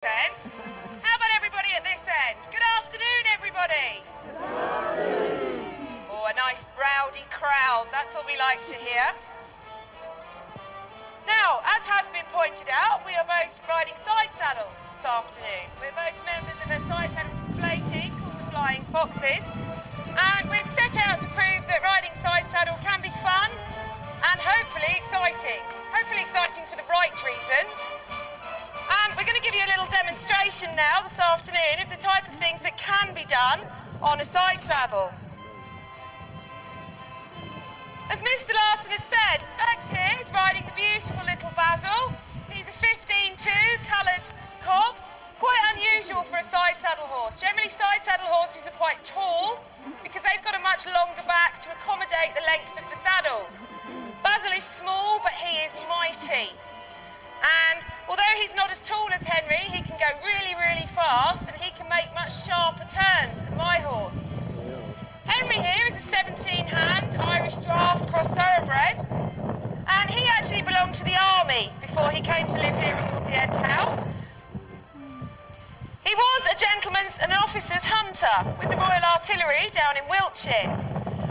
end. How about everybody at this end? Good afternoon, everybody. Good afternoon. Oh, a nice rowdy crowd. That's what we like to hear. Now, as has been pointed out, we are both riding side saddle this afternoon. We're both members of a side saddle display team called the Flying Foxes, and we've set out to prove that riding side saddle can be fun and hopefully exciting. Hopefully exciting for the right reasons. And we're going to give you a little demonstration now this afternoon of the type of things that can be done on a side saddle. As Mr. Larson has said, Bex here is riding the beautiful little Basil. He's a 15-2 coloured cob, quite unusual for a side saddle horse. Generally side saddle horses are quite tall because they've got a much longer back to accommodate the length of the saddles. Basil is small, but he is mighty. And although he's not as tall as Henry, he can go really, really fast and he can make much sharper turns than my horse. Henry here is a 17-hand Irish draft cross thoroughbred, and he actually belonged to the army before he came to live here at Audley End House. He was a gentleman's and officer's hunter with the Royal Artillery down in Wiltshire,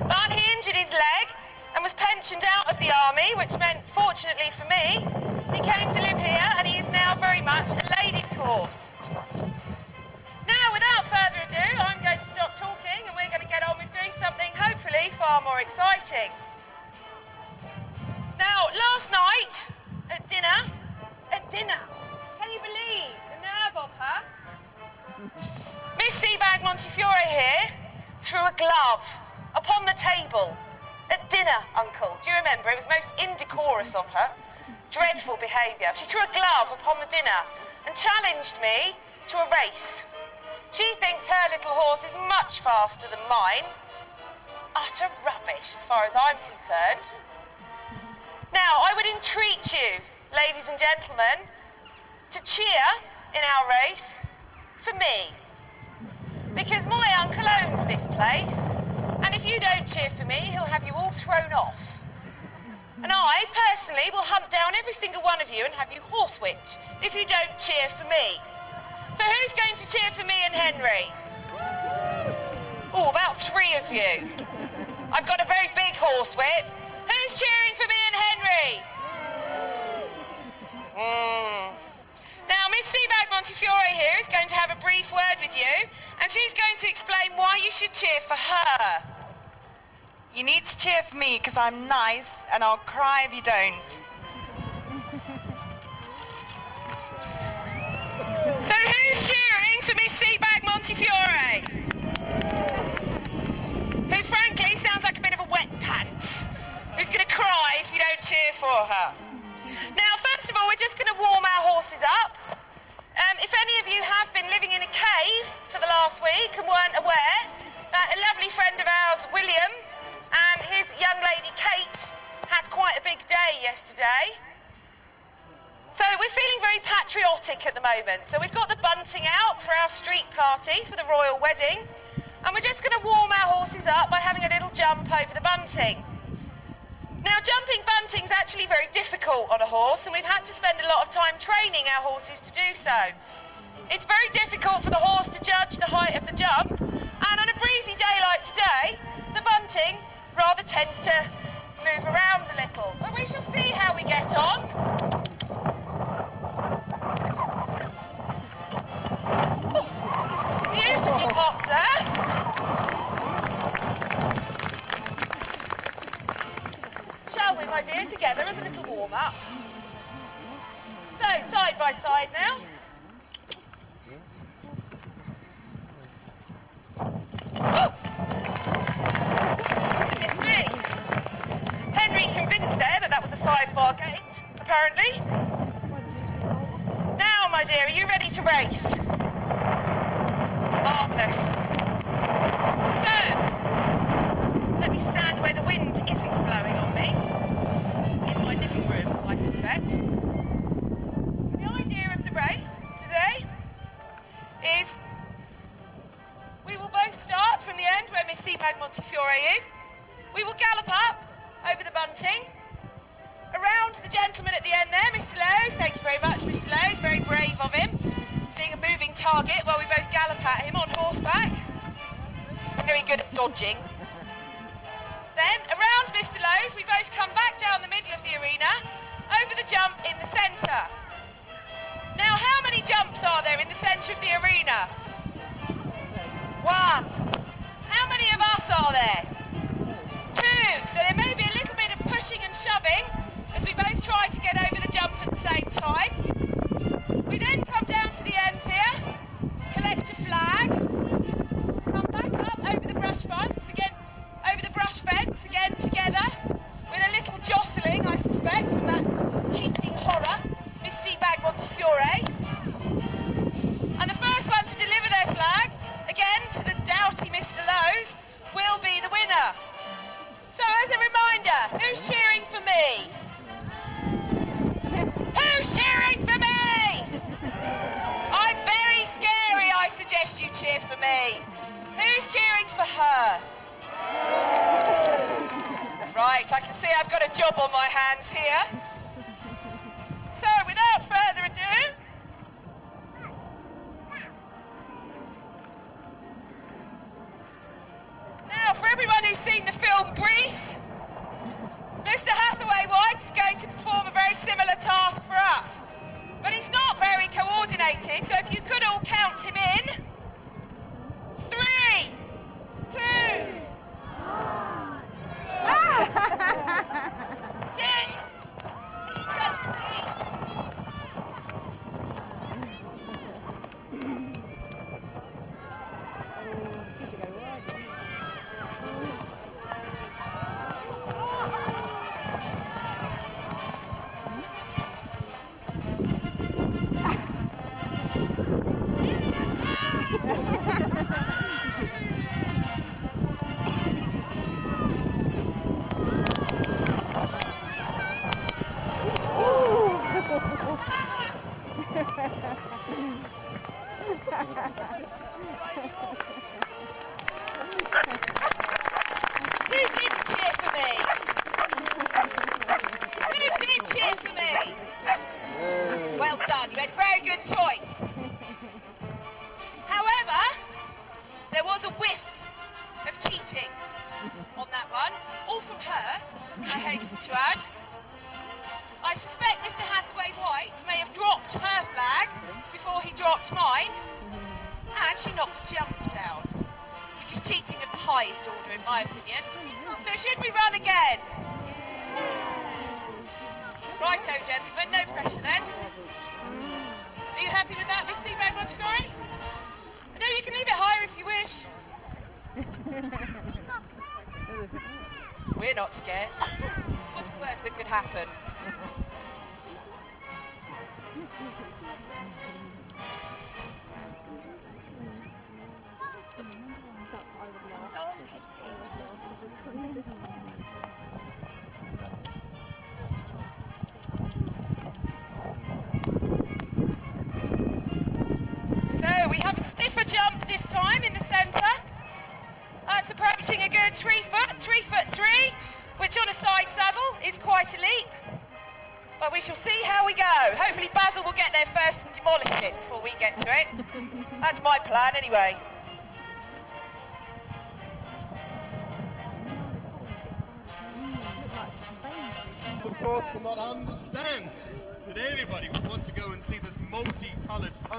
but he injured his leg and was pensioned out of the army, which meant, fortunately for me, he came to live here and he is now very much a lady's horse. Now, without further ado, I'm going to stop talking and we're going to get on with doing something hopefully far more exciting. Now, last night at dinner, can you believe the nerve of her? Miss Seabag Montefiore here threw a glove upon the table at dinner, Uncle. Do you remember? It was most indecorous of her. Dreadful behaviour. She threw a glove upon the dinner and challenged me to a race. She thinks her little horse is much faster than mine. Utter rubbish as far as I'm concerned. Now, I would entreat you, ladies and gentlemen, to cheer in our race for me. Because my uncle owns this place, and if you don't cheer for me, he'll have you all thrown off. And I, personally, will hunt down every single one of you and have you horsewhipped if you don't cheer for me. So who's going to cheer for me and Henry? Oh, about 3 of you. I've got a very big horsewhip. Who's cheering for me and Henry? Now, Miss Seabag Montefiore here is going to have a brief word with you, and she's going to explain why you should cheer for her. You need to cheer for me because I'm nice and I'll cry if you don't. So who's cheering for Miss Seabag Montefiore? Who frankly sounds like a bit of a wet pants. Who's going to cry if you don't cheer for her? Now, first of all, we're just going to warm our horses up. If any of you have been living in a cave for the last week and weren't aware, that a lovely friend of ours, William, and his young lady, Kate, had quite a big day yesterday. So we're feeling very patriotic at the moment. So we've got the bunting out for our street party for the royal wedding. And we're just going to warm our horses up by having a little jump over the bunting. Now, jumping bunting's actually very difficult on a horse, and we've had to spend a lot of time training our horses to do so. It's very difficult for the horse to judge the height of the jump, and on a breezy day like today, the bunting rather tends to move around a little. But we shall see how we get on. Oh, beautifully popped there. Shall we, my dear, together as a little warm-up? So, side by side now. Oh! Goodness me. Henry convinced there that that was a 5-bar gate, apparently. Now, my dear, are you ready to race? Marvellous. So, let me stand where the wind isn't blowing on me. In my living room, I suspect. The idea of the race today is we will both start from the end where Miss Seabag Montefiore is. We will gallop up over the bunting, around the gentleman at the end there, Mr. Lowe's. Thank you very much, Mr. Lowe's. Very brave of him. target while we both gallop at him on horseback. He's very good at dodging. Then, around Mr. Lowe's, we both come back down the middle of the arena, over the jump in the centre. Now, how many jumps are there in the centre of the arena? 1. How many of us are there? 2. So there may be a little bit of pushing and shoving as we both try to get over the jump at the same time. We then come down to the end here, collect a flag, come back up over the brush fence again, together, with a little jostling, I suspect, from that cheating horror, Miss Seabag Montefiore. And the first one to deliver their flag, again to the doughty Mr. Lowe's, will be the winner. So as a reminder, who's cheering for me? Who's cheering for me? I'm very scary, I suggest you cheer for me. Who's cheering for her? Right, I can see I've got a job on my hands here. So, without further ado, now for everyone who's seen the film Grease, Mr. Hathaway White is going to perform a very similar task for us. But he's not very coordinated, so if you could all count him in. 3, 2, Who didn't cheer for me? Who did cheer for me? Well done, you made a very good choice. However, there was a whiff of cheating on that one, all from her, I hasten to add. I suspect Mr. Hathaway White may have dropped her flag before he dropped mine, and she knocked the jump down, which is cheating of the highest order in my opinion. So should we run again? Righto, gentlemen, no pressure then. Are you happy with that, Miss Seabag Montefiore? No, you can leave it higher if you wish. We're not scared. What's the worst that could happen? So we have a stiffer jump this time in the centre. That's approaching a good 3 foot, 3'3", which on a side saddle is quite a leap. But we shall see how we go. Hopefully Basil will get there first and demolish it before we get to it. That's my plan anyway. Of course, will not understand that anybody would want to go and see this multi-coloured pony.